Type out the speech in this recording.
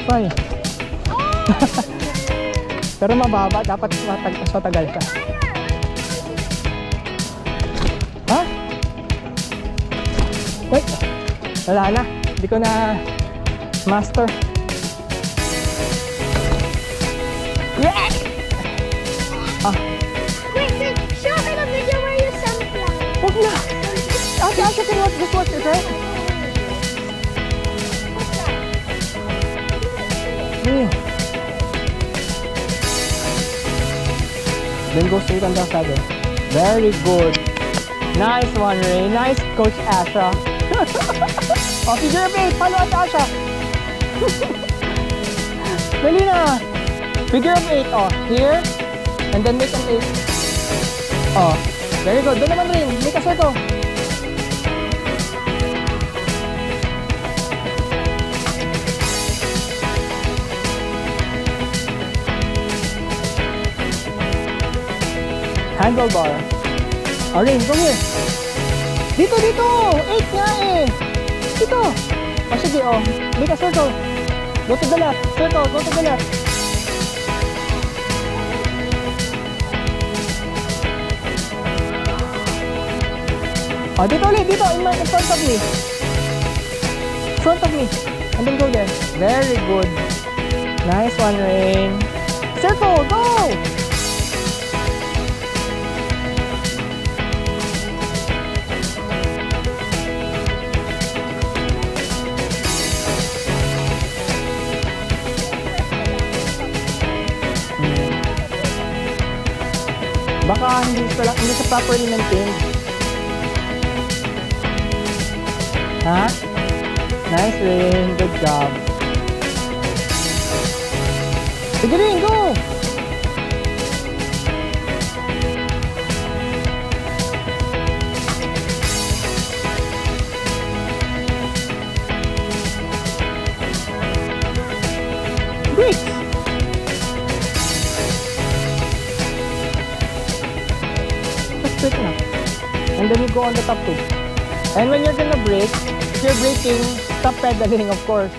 Why? Pero mababa, dapat matagal ka. Ha? Wait, wala na. Hindi ko na master. Yeah! Ah. Wait, show me the video where you sunflower. Huwag na! Ate Asha can just watch it, right? Then go straight on the side. Very good. Nice one, Ray. Nice, Coach Asha. Oh, figure of 8. Follow Ate Asha. Dali na. Figure of 8. Oh, here. And then make an 8. Oh, very good. Doon naman rin. Make a circle. Handlebar. Alright, come here. Dito, dito! 8 nga eh! Dito! O sige, oh. Make a circle. Go to the left. Circle, go to the left. Oh, dito ulit, dito. In front of me. In front of me. And then go there. Very good. Nice one, Rain. Circle, go! Baka hindi sa properly maintained. Ha? Nice, Rain. Good job. Sige rin, go! Great! Quick na. And then you go on the top too. And when you're gonna brake, if you're braking, stop pedaling, of course.